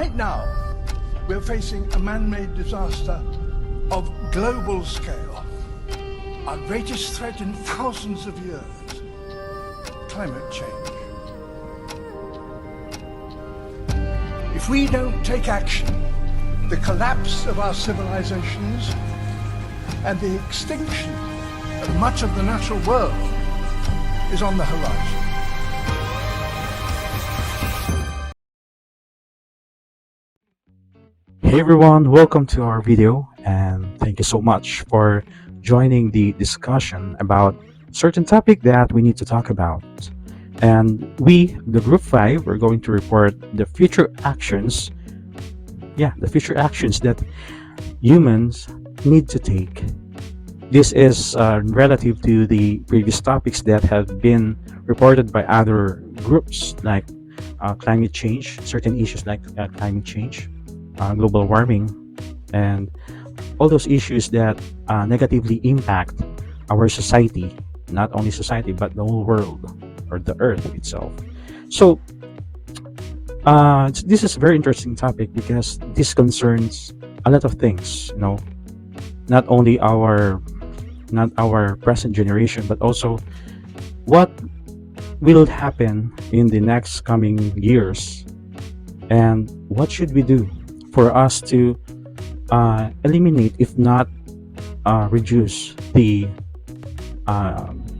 Right now, we're facing a man-made disaster of global scale. Our greatest threat in thousands of years, climate change. If we don't take action, the collapse of our civilizations and the extinction of much of the natural world is on the horizon. Hey everyone, welcome to our video and thank you so much for joining the discussion about certain topic that we need to talk about. And we, the group 5, are going to report the future actions, the future actions that humans need to take. This is relative to the previous topics that have been reported by other groups like climate change, certain issues like climate change, global warming, and all those issues that negatively impact our society, not only society but the whole world or the earth itself. So this is a very interesting topic because this concerns a lot of things, not only our present generation but also what will happen in the next coming years, and what should we do for us to eliminate, if not reduce, the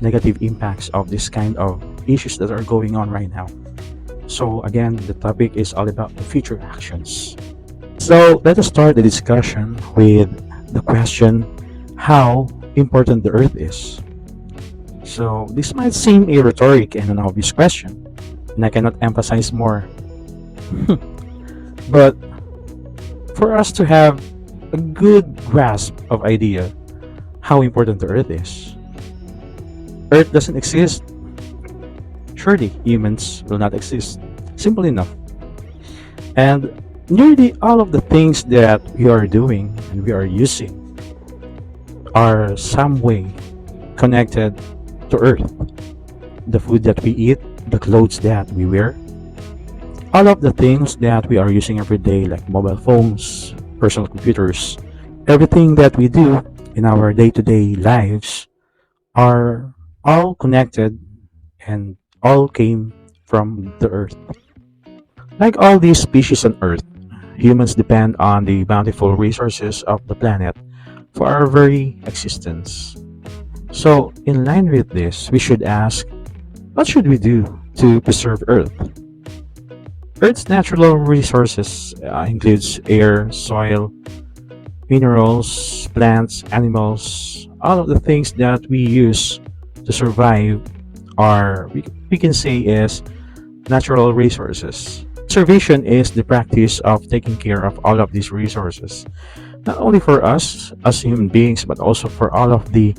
negative impacts of this kind of issues that are going on right now. So again, the topic is all about the future actions. So let us start the discussion with the question, how important the earth is. So this might seem a rhetoric and an obvious question, and I cannot emphasize more. But for us to have a good grasp of idea how important the earth is. Earth doesn't exist, surely humans will not exist. Simple enough. And nearly all of the things that we are doing and we are using are some way connected to earth. The food that we eat, the clothes that we wear, all of the things that we are using every day, like mobile phones, personal computers, everything that we do in our day-to-day lives are all connected and all came from the earth. Like all these species on earth, humans depend on the bountiful resources of the planet for our very existence. So in line with this, we should ask, what should we do to preserve earth? Earth's natural resources includes air, soil, minerals, plants, animals. All of the things that we use to survive are, we can say, is natural resources. Conservation is the practice of taking care of all of these resources, not only for us as human beings, but also for all of the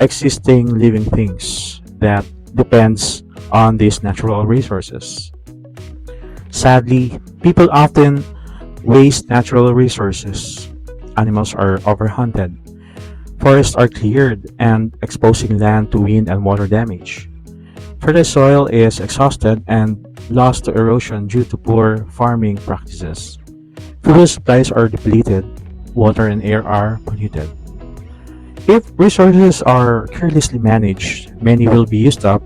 existing living things that depends on these natural resources. Sadly, people often waste natural resources. Animals are overhunted. Forests are cleared and exposing land to wind and water damage. Fertile soil is exhausted and lost to erosion due to poor farming practices. Food supplies are depleted. Water and air are polluted. If resources are carelessly managed, many will be used up.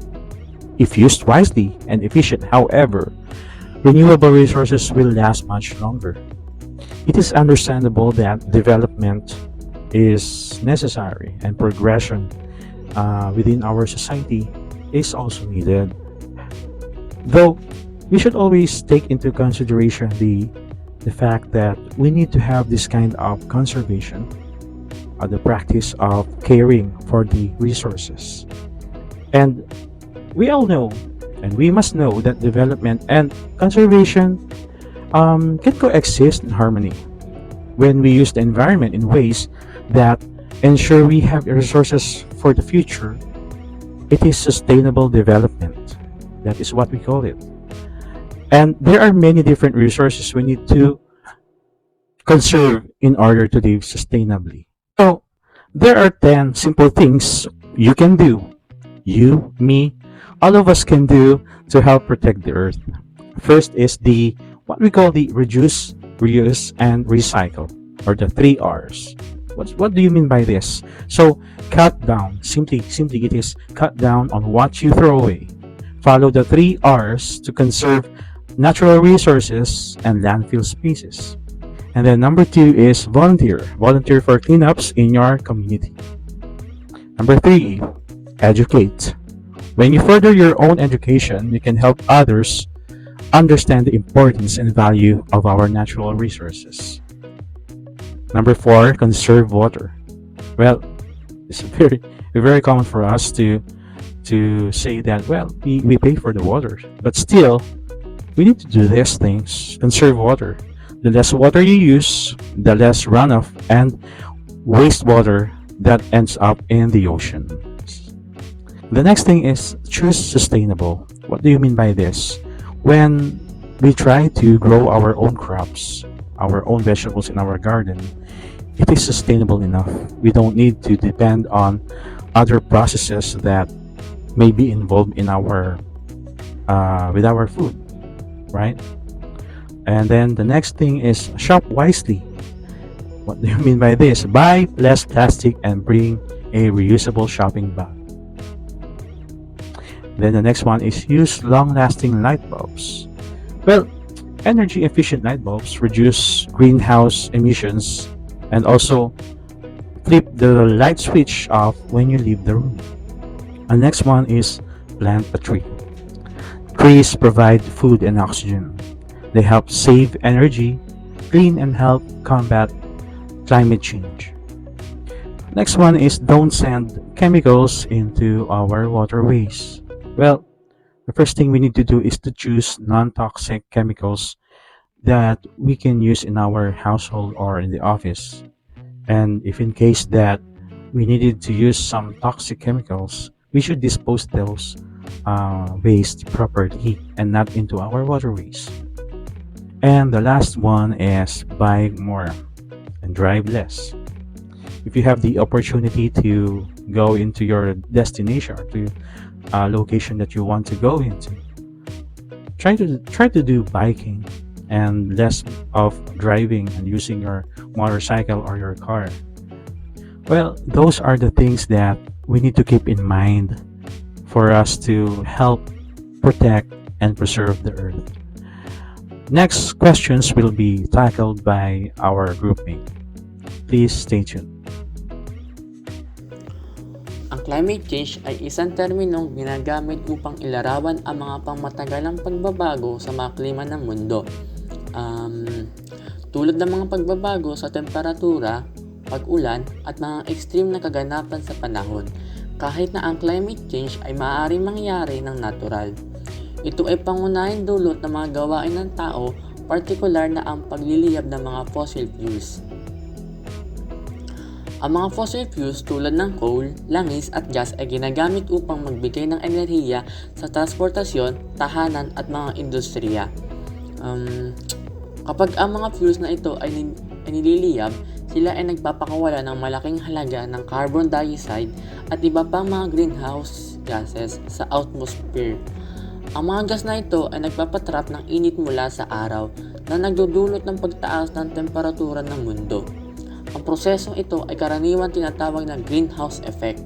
If used wisely and efficient, however, renewable resources will last much longer. It is understandable that development is necessary and progression within our society is also needed. Though we should always take into consideration the fact that we need to have this kind of conservation, the practice of caring for the resources. And we all know, and we must know, that development and conservation can coexist in harmony when we use the environment in ways that ensure we have resources for the future. It is sustainable development. That is what we call it. And there are many different resources we need to conserve in order to live sustainably. So, there are 10 simple things you can do, you, me, all of us can do to help protect the earth. First is what we call the reduce, reuse, and recycle, or the three R's. What do you mean by this? So, cut down. Simply it is cut down on what you throw away. Follow the three R's to conserve natural resources and landfill spaces. And then number two is volunteer. Volunteer for cleanups in your community. Number three, educate. When you further your own education, you can help others understand the importance and value of our natural resources. Number four, conserve water. Well, it's very common for us to say that, well, we pay for the water, but still we need to do these things. Conserve water. The less water you use, the less runoff and wastewater that ends up in the ocean. The next thing is choose sustainable. What do you mean by this? When we try to grow our own crops, our own vegetables in our garden, it is sustainable enough. We don't need to depend on other processes that may be involved in our with our food, right? And then the next thing is shop wisely. What do you mean by this? Buy less plastic and bring a reusable shopping bag. Then the next one is use long-lasting light bulbs. Well, energy efficient light bulbs reduce greenhouse emissions and also flip the light switch off when you leave the room. The next one is plant a tree. Trees provide food and oxygen. They help save energy, clean, and help combat climate change. Next one is don't send chemicals into our waterways. Well, the first thing we need to do is to choose non-toxic chemicals that we can use in our household or in the office. And if in case that we needed to use some toxic chemicals, we should dispose those waste properly and not into our waterways. And the last one is buy more and drive less. If you have the opportunity to go into your destination or to a location that you want to go into, try to do biking and less of driving and using your motorcycle or your car. Well, those are the things that we need to keep in mind for us to help protect and preserve the earth. Next questions will be tackled by our groupmate. Please stay tuned. Ang climate change ay isang terminong ginagamit upang ilarawan ang mga pangmatagalang pagbabago sa mga klima ng mundo. Tulad ng mga pagbabago sa temperatura, pag-ulan, at mga extreme na kaganapan sa panahon. Kahit na ang climate change ay maaaring mangyari ng natural. Ito ay pangunahing dulot ng mga gawain ng tao, partikular na ang pagliliyab ng mga fossil fuels. Ang mga fossil fuels tulad ng coal, langis at gas ay ginagamit upang magbigay ng enerhiya sa transportasyon, tahanan at mga industriya. Kapag ang mga fuels na ito ay nililiyab, sila ay nagpapakawala ng malaking halaga ng carbon dioxide at iba pang mga greenhouse gases sa atmosphere. Ang mga gas na ito ay nagpapatrap ng init mula sa araw na nagdudulot ng pagtaas ng temperatura ng mundo. Ang prosesong ito ay karaniwan tinatawag na greenhouse effect.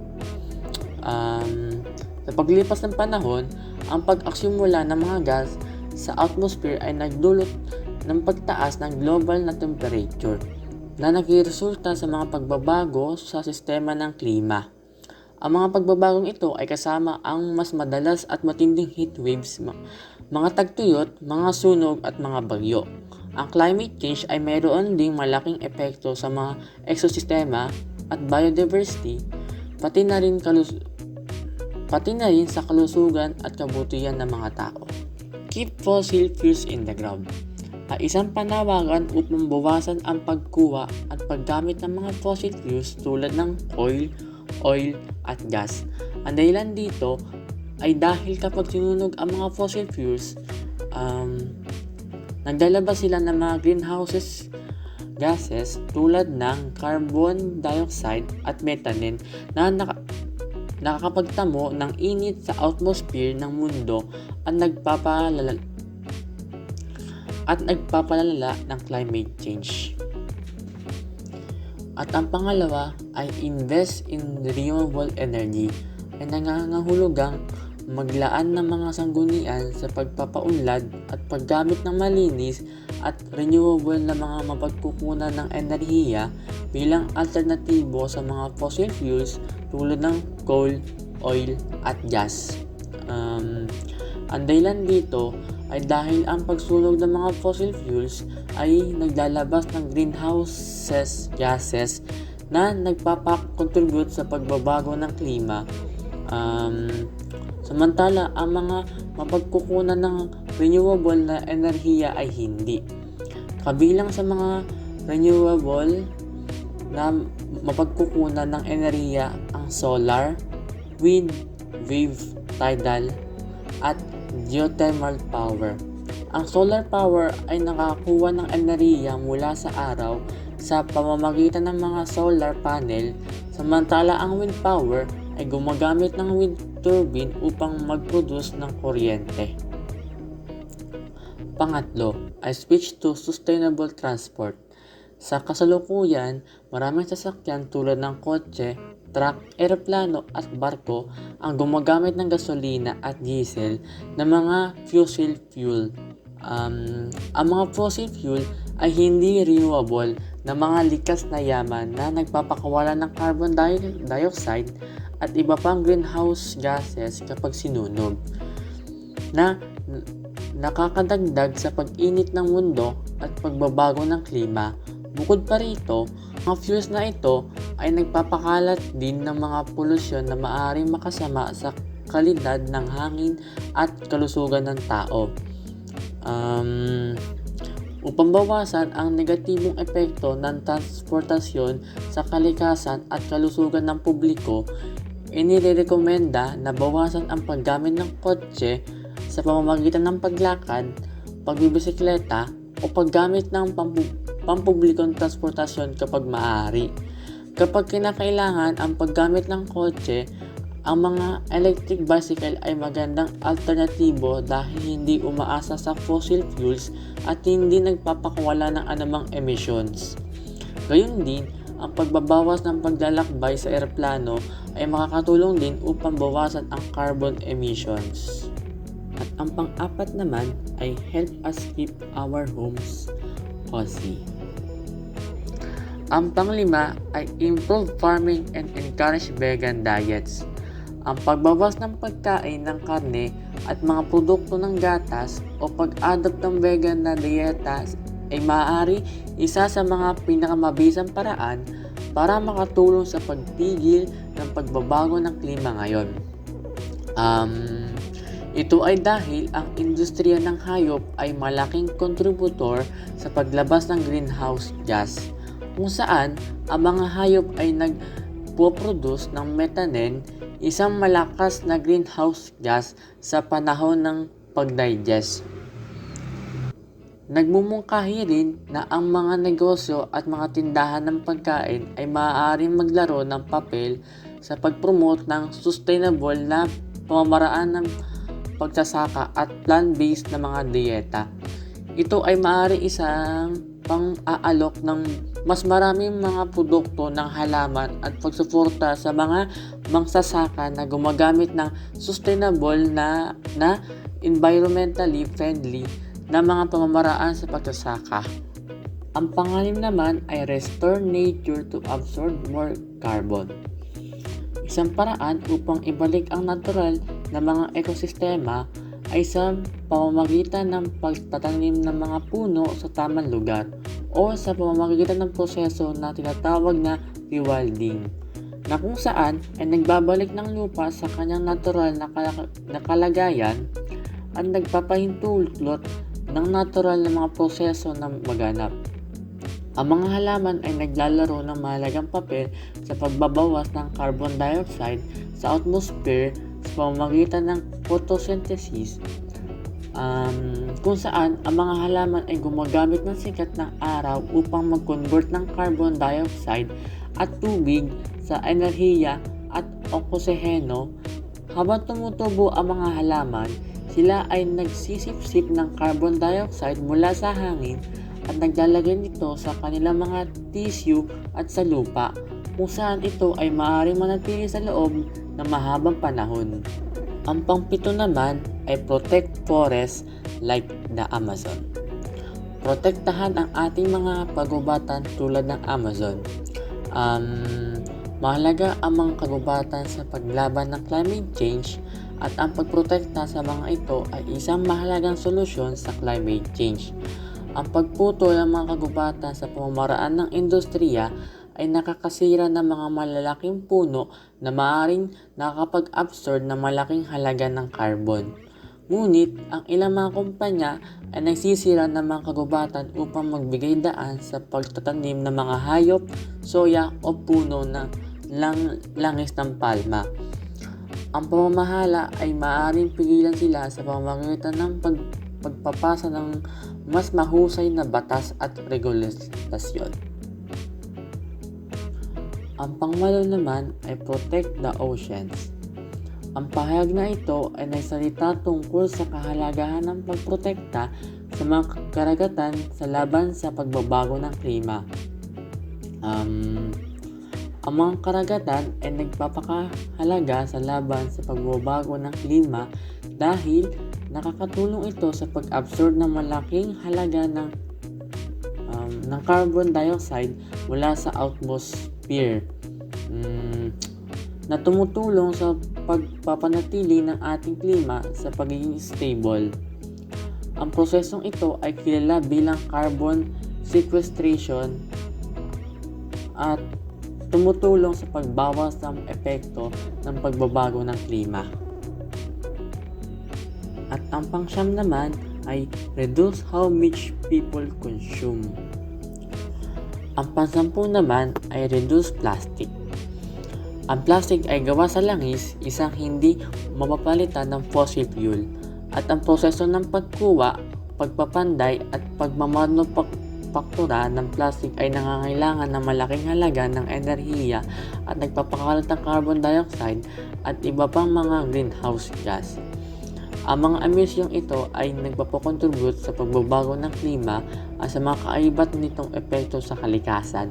Sa paglipas ng panahon, ang pag-aksiyumula ng mga gas sa atmosphere ay nagdulot ng pagtaas ng global na temperature na nagresulta sa mga pagbabago sa sistema ng klima. Ang mga pagbabagong ito ay kasama ang mas madalas at matinding heat waves, mga tagtuyot, mga sunog at mga bagyo. Ang climate change ay mayroon ding malaking epekto sa mga ekosistema at biodiversity, pati na rin sa kalusugan at kabutihan ng mga tao. Keep fossil fuels in the ground ay isang panawagan upang bawasan ang pagkuha at paggamit ng mga fossil fuels tulad ng coal, oil at gas. Ang dahilan dito ay dahil kapag sinunog ang mga fossil fuels, naglalabas sila ng mga greenhouse gases tulad ng carbon dioxide at methane na nakakapagtamo ng init sa atmosphere ng mundo at at nagpapalala ng climate change. At ang pangalawa ay invest in renewable energy ay nangangahulugang maglaan ng mga sanggunian sa pagpapaunlad at paggamit ng malinis at renewable na mga mapagkukunan ng enerhiya bilang alternatibo sa mga fossil fuels tulad ng coal, oil at gas. Ang dahilan dito ay dahil ang pagsunog ng mga fossil fuels ay naglalabas ng greenhouse gases na nagpapakontribute sa pagbabago ng klima. Samantala, ang mga mapagkukunan ng renewable na enerhiya ay hindi. Kabilang sa mga renewable na mapagkukunan ng enerhiya ang solar, wind, wave, tidal, at geothermal power. Ang solar power ay nakakuha ng enerhiya mula sa araw sa pamamagitan ng mga solar panel, samantala ang wind power ay gumagamit ng wind turbine upang mag-produce ng kuryente. Pangatlo ay switch to sustainable transport. Sa kasalukuyan, maraming sasakyan tulad ng kotse, truck, eroplano at barko ang gumagamit ng gasolina at diesel na mga fossil fuel. Ang mga fossil fuel ay hindi renewable na mga likas na yaman na nagpapakawalan ng carbon dioxide at iba pang greenhouse gases kapag sinunog, na nakakadagdag sa pag-init ng mundo at pagbabago ng klima. Bukod pa rito, mga fuels na ito ay nagpapakalat din ng mga polusyon na maaaring makasama sa kalidad ng hangin at kalusugan ng tao. Upang bawasan ang negatibong epekto ng transportasyon sa kalikasan at kalusugan ng publiko, inirekomenda na bawasan ang paggamit ng kotse sa pamamagitan ng paglakad, pagbibisikleta o paggamit ng pampublikong transportasyon kapag maaari. Kapag kinakailangan ang paggamit ng kotse, ang mga electric bicycle ay magandang alternatibo dahil hindi umaasa sa fossil fuels at hindi nagpapakawala ng anumang emissions. Gayun din, ang pagbabawas ng paglalakbay sa eroplano ay makakatulong din upang bawasan ang carbon emissions. At ang pang-apat naman ay help us keep our homes cozy. Ang pang-lima ay improve farming and encourage vegan diets. Ang pagbawas ng pagkain ng karne at mga produkto ng gatas o pag-adopt ng vegan na dieta ay maaari isa sa mga pinakamabisang paraan para makatulong sa pagpigil ng pagbabago ng klima ngayon. Ito ay dahil ang industriya ng hayop ay malaking kontributor sa paglabas ng greenhouse gas, kung saan ang mga hayop ay nagpo-produce ng methane, isang malakas na greenhouse gas sa panahon ng pag-digest. Nagmumungkahi rin na ang mga negosyo at mga tindahan ng pagkain ay maaaring maglaro ng papel sa pag-promote ng sustainable na pamamaraan ng pagsasaka at plant-based na mga dieta. Ito ay maaaring isang pang-aalok ng mas maraming mga produkto ng halaman at pagsuporta sa mga mangsasaka na gumagamit ng sustainable na environmentally friendly na mga pamamaraan sa pagsasaka. Ang pangalim naman ay restore nature to absorb more carbon. Isang paraan upang ibalik ang natural na mga ekosistema ay sa pamamagitan ng pagtatanim ng mga puno sa tamang lugar o sa pamamagitan ng proseso na tinatawag na rewilding, na kung saan ay nagbabalik ng lupa sa kanyang natural na kalagayan at nagpapahintulot ng natural na mga proseso na maganap. Ang mga halaman ay naglalaro ng mahalagang papel sa pagbabawas ng carbon dioxide sa atmosphere sa pamamagitan ng photosynthesis, kung saan ang mga halaman ay gumagamit ng sikat ng araw upang mag-convert ng carbon dioxide at tubig sa enerhiya at oksiheno. Habang tumutubo ang mga halaman, Sila ay nagsisipsip ng carbon dioxide mula sa hangin at naglalagay nito sa kanilang mga tissue at sa lupa, kung saan ito ay maaaring manatili sa loob ng mahabang panahon. Ang pangpito naman ay protect forests like the Amazon. Protektahan ang ating mga kagubatan tulad ng Amazon. Mahalaga ang mga kagubatan sa paglaban ng climate change at ang pagprotekta sa mga ito ay isang mahalagang solusyon sa climate change. Ang pagputol ng mga kagubatan sa pamamaraan ng industriya ay nakakasira ng mga malalaking puno na maaaring nakakapag-absorb ng malaking halaga ng carbon. Ngunit, ang ilang mga kumpanya ay nagsisira ng mga kagubatan upang magbigay daan sa pagtatanim ng mga hayop, soya o puno ng langis ng palma. Ang pamamahala ay maaaring pigilan sila sa pamamagitan ng pagpapasa ng mas mahusay na batas at regulasyon. Ang pangwalo naman ay protect the oceans. Ang pahayag na ito ay nagsalita tungkol sa kahalagahan ng pagprotekta sa mga karagatan sa laban sa pagbabago ng klima. Ang mga karagatan ay nagpapakahalaga sa laban sa pagbabago ng klima dahil nakakatulong ito sa pag-absorb ng malaking halaga ng carbon dioxide mula sa atmosphere na tumutulong sa pagpapanatili ng ating klima sa pagiging stable. Ang prosesong ito ay kilala bilang carbon sequestration at tumutulong sa pagbawas ng epekto ng pagbabago ng klima. At ang pangsyam naman ay reduce how much people consume. Ang pangsampu naman ay reduce plastic. Ang plastic ay gawa sa langis, isang hindi mapapalitan ng fossil fuel, at ang proseso ng pagkuha, pagpapanday at pagmamanufaktura ng plastic ay nangangailangan ng malaking halaga ng enerhiya at nagpapakalat ng carbon dioxide at iba pang mga greenhouse gas. Ang mga emisyong ito ay nagpapakontribute sa pagbabago ng klima at sa mga kaibat nitong epekto sa kalikasan.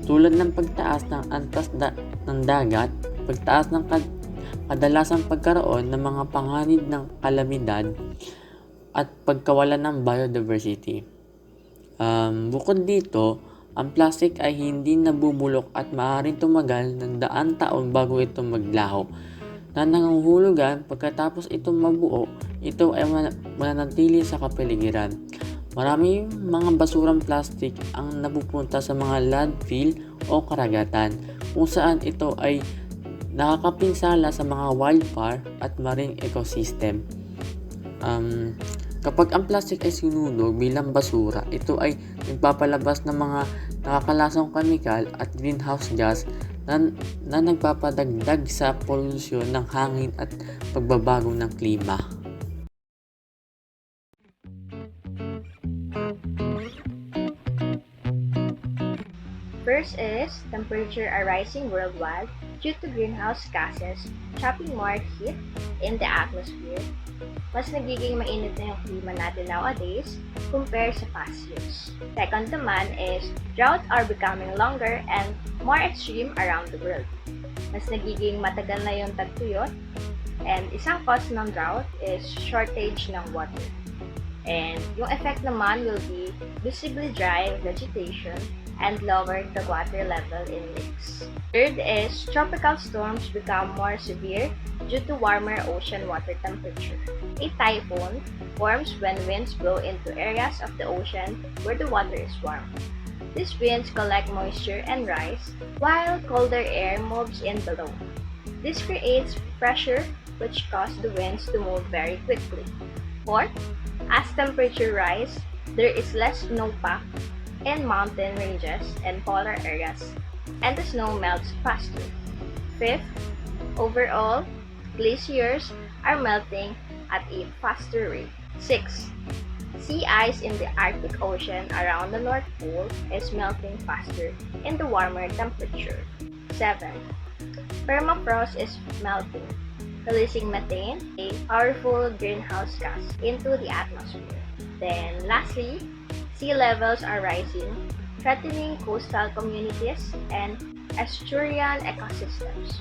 Tulad ng pagtaas ng antas ng dagat, pagtaas ng kadalasang pagkaroon ng mga panganib ng kalamidad, at pagkawalan ng biodiversity. Bukod dito, ang plastic ay hindi nabubulok at maaaring tumagal ng daang taon bago ito maglaho. Na nanguhulugan pagkatapos itong mabuo, ito ay mananatili sa kapaligiran. Marami mga basurang plastic ang napupunta sa mga landfill o karagatan, kung saan ito ay nakakapinsala sa mga wildfire at marine ecosystem. Kapag ang plastic ay sinunog bilang basura, ito ay nagpapalabas ng mga nakakalasang kemikal at greenhouse gas na nagpapadagdag sa polusyon ng hangin at pagbabago ng klima. First is temperature are rising worldwide due to greenhouse gases trapping more heat in the atmosphere. Mas nagiging mainit na yung klima natin nowadays compared sa past years. Second naman is droughts are becoming longer and more extreme around the world. Mas nagiging matagal na yung tagtuyot, and isang cause ng drought is shortage ng water. And yung effect naman will be visibly dry vegetation and lower the water level in lakes. Third is tropical storms become more severe due to warmer ocean water temperature. A typhoon forms when winds blow into areas of the ocean where the water is warm. These winds collect moisture and rise, while colder air moves in below. This creates pressure which causes the winds to move very quickly. Fourth, as temperature rise, there is less snowpack in mountain ranges and polar areas, and the snow melts faster. Fifth, overall, glaciers are melting at a faster rate. 6. Sea ice in the Arctic Ocean around the North Pole is melting faster in the warmer temperature. 7. Permafrost is melting. releasing methane, a powerful greenhouse gas, into the atmosphere. Then lastly, sea levels are rising, threatening coastal communities and estuarian ecosystems.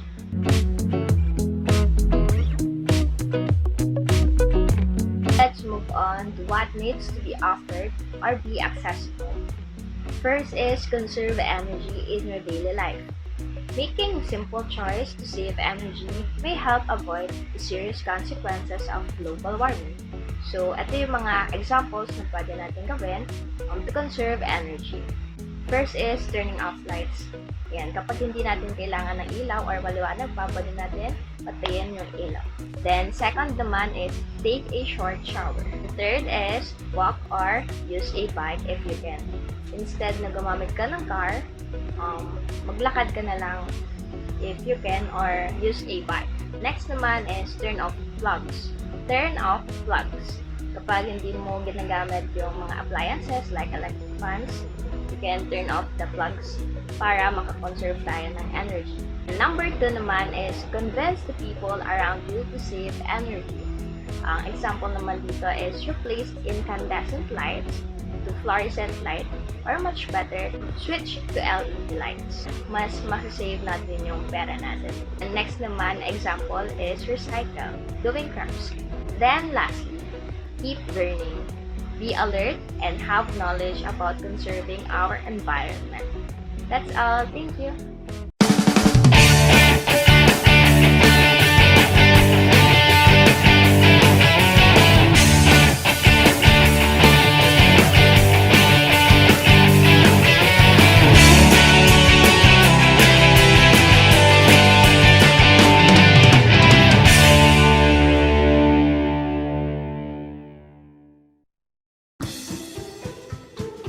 Let's move on to what needs to be offered or be accessible. First is conserve energy in your daily life. Making a simple choice to save energy may help avoid the serious consequences of global warming. So, ito yung mga examples na pwede natin gawin to conserve energy. First is turning off lights. Yan, kapag hindi natin kailangan ng ilaw or maliwanag pa, pwede natin patayin yung ilaw. Then, second naman is take a short shower. Third is walk or use a bike if you can. Instead na gumamit ka ng car, maglakad ka na lang if you can or use a bike. Next naman is turn off plugs. Turn off plugs. Kapag hindi mo ginagamit yung mga appliances like electric fans, you can turn off the plugs para makakonserve tayo ng energy. Number 2 naman is convince the people around you to save energy. Ang example naman dito is replace incandescent lights to fluorescent light or much better, switch to LED lights. Mas masasave natin yung pera natin. And next naman, example is recycle, doing crafts. Then lastly, keep learning. Be alert and have knowledge about conserving our environment. That's all. Thank you.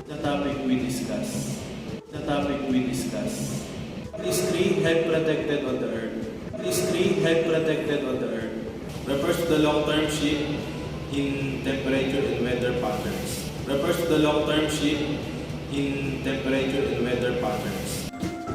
The topic we discuss. Is tree head protected on the earth? Is tree head protected on the earth? Refers to the long-term shift in temperature and weather patterns. Refers to the long-term shift in temperature and weather patterns.